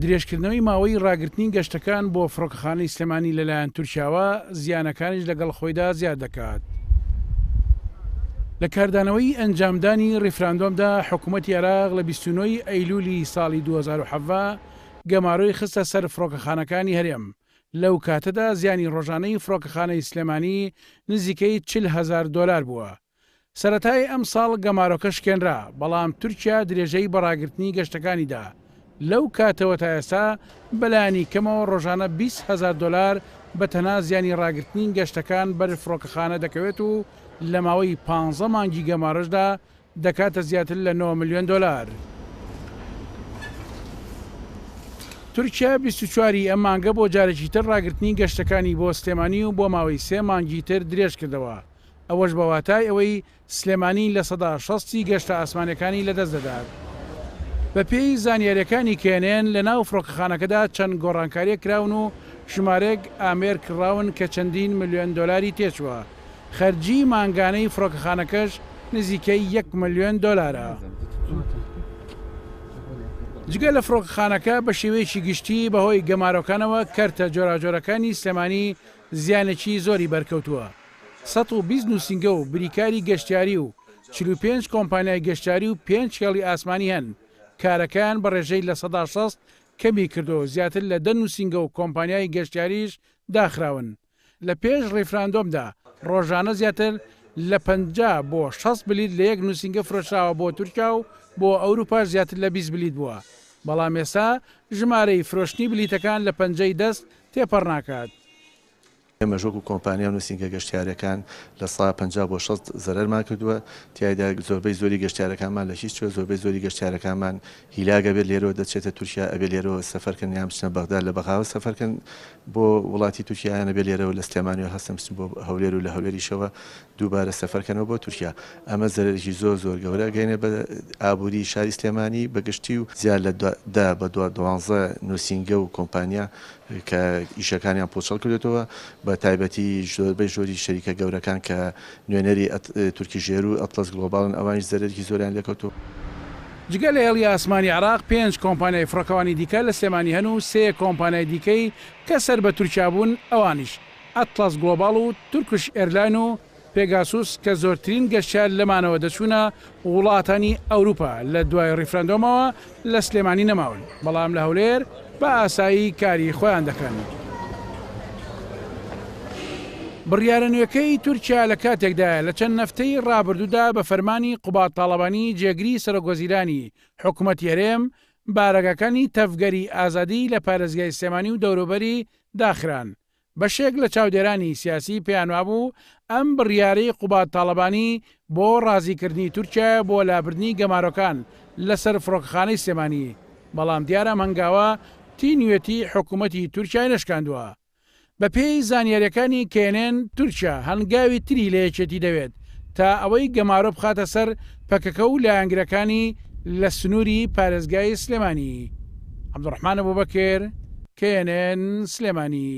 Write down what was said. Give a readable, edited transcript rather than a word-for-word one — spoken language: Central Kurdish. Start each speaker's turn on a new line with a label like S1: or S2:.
S1: درێژکردنەوەی ماوەی ڕاگررتنی گەشتەکان بۆ فڕۆکەخانەی سلێمانی لەلایەن تورکیاوە زیانەکانیش لەگەڵ خۆیدا زیاد دەکات. لە کاردانەوەی ئەنجامدانی ڕیفراندۆمدا حکوومەتی عێراق لە 29 ئەیلولی ساڵی 2017 گەماڕۆی خستە سەر فڕۆکەخانەکانی هەرێم. لەو کاتەدا زیانی ڕۆژانەی فڕۆکەخانەی سلێمانی نزیکەی 40,000 دلار بووە. سەرەتای ئەم ساڵ گەمارۆکە شکێنرا، بەڵام تورکیا درێژەی بەڕاگررتنی گەشتەکانیدا. لەو کاتەوە تا ئێستا بەلایانی کەمەوە ڕۆژانە 20,000 دلار بە تەنها زیانی ڕاگررتنی گەشتەکان بەر فڕۆکەخانە دەکەوێت و لە ماوەی 15 مانگی گەمارەشدا دەکاتە زیاتر لە 9 ملیۆن دلار. تورکیا 24 ئەم مانگە بۆ جارێکی تر ڕاگررتنی گەشتەکانی بۆ سلێمانی و بۆ ماوەی 3 مانگی تر درێژ کردەوە. ئەوەش بەواتای ئەوەی سلێمانی لە 60 گەشتە ئاسمانەکانی لەدەست دەدات. بە پێی زانیاریەکانی کێنێن لە ناو فڕۆکەخانەکەدا چەند گۆڕانکاریە کراون و ژمارەیەک ئامێر کراون کە چەندین ملیۆن دلاری تێچووە. خەرجی مانگانەی فڕۆکەخانەکەش نزیکەی 1 ملیۆن دلارە. جگە لە فڕۆکەخانەکە بە شێوەیەکی گشتی بەهۆی گەمارۆکانەوە کەرتە جۆراجۆرەکانی سلێمانی زیانێکی زۆری بەرکەوتووە. 120 نووسینگە و بریکاری گەشتیاری و 45 کۆمپانیای گەشتیاری و 5 هێڵی ئاسمانی هەن. کارەکان بە ڕێژەی لە 60 کەمی کردو، زیاتر لە 10 نووسینگە و کۆمپانیای گەشتیاریش داخراون. لە پێش ڕیفراندۆمدا ڕۆژانە زیاتر لە 50 بۆ 60 بلیت لە یەک نووسینگە فرۆشراوە بۆ تورکیا و بۆ ئەوروپاش زیاتر لە 20 بلیت بووە. بەڵام ئێستا ژمارەی فرۆشتنی بلیتەکان لە 50 دەست تێپەڕ ناکات.
S2: ئێمە ژۆک و کۆمپانیا و نووسینگە گەشتیارەکان لە 150 بۆ 60 زەرەرمان کردووە. تیایدا زۆربەی زۆری گەشتیارەکانمان لە هیچ شوێ، زۆربەی زۆری گەشتیارەکانمان هیلاگە بێت لێرەوە دەچێتە تورکیا، ئەبێ لێرەوە سەفەرکردن یان بچنە بەغداد لە بەغاوە سەفەرکردن بۆ وڵاتی تورکیایانە بێ لێرەوە لە سلێمانیەوە هەستن بچن بۆ هەولێر و لە هەولێریشەوە دووبارە سەفەرکردنەوە بۆ تورکیا. ئەمە زەرێکی زۆر گەورە گەینە بە ئابووری شاری سلێمانی بەگشتی و زیاد لە 10 بە 12 نووسینگە و کۆمپانیا کە ئیشەکانیان پۆچەڵ کردێتەوە، بە تایبەتی زۆربەی ژۆری شەریکە گەورەکان کە نوێنەری تورکیژێر و ئەتلەس گلۆباڵن ئەوانش زەرێکی زۆریان لێکەوتووە.
S1: جگە لە هێڵی ئاسمانی عێراق 5 کۆمپانیای فڕۆکەوانی دیکە لە سلێمانی هەن و 3 کۆمپانیای دیکەی کە سەر بە تورکیا بوون، ئەوانیش ئەتلەس گلۆباڵ و تورکش ئێرلاین و پێگاسوس کە زۆرترین گەشتیار لەمانەوە دەچوونە وڵاتانی ئەوروپا. لە دوای ڕیفراندۆمەوە لە سلێمانی نەماون، بەڵام لە هەولێر بە ئاسایی کاری خۆیان دەکەن. بڕیارە نوێەکەی تورکیا لە کاتێکدایە لە چەند نەفتەی ڕابردوودا بە فەرمانی قوبات تاڵەبانی جێگری سەرۆکوەزیرانی حکوومەتی هەرێم بارەگەکانی تەفگەری ئازادی لە پارێزگای سلێمانی و دەوروبەری داخران. بەشێک لە چاودێرانی سیاسی پێیانوا بوو ئەم بڕیارەی قوبات تاڵەبانی بۆ ڕازیکردنی تورکیا بۆ لابردنی گەمارۆکان لەسەر فڕۆکەخانەی سلێمانی، بەڵام دیارە هەنگاوە تینوێتی حکوومەتی تورکیای نەشکاندووە. بە پێی زانیاریەکانی کێنێن تورکیا هەنگاوی تری لە یەکێتی دەوێت تا ئەوەی گەمارۆ بخاتە سەر پەکەکە و لایەنگرەکانی لە سنووری پارێزگای سلێمانی. عەبدوڕەحمان ئەبوبەکر، KNN سلێمانی.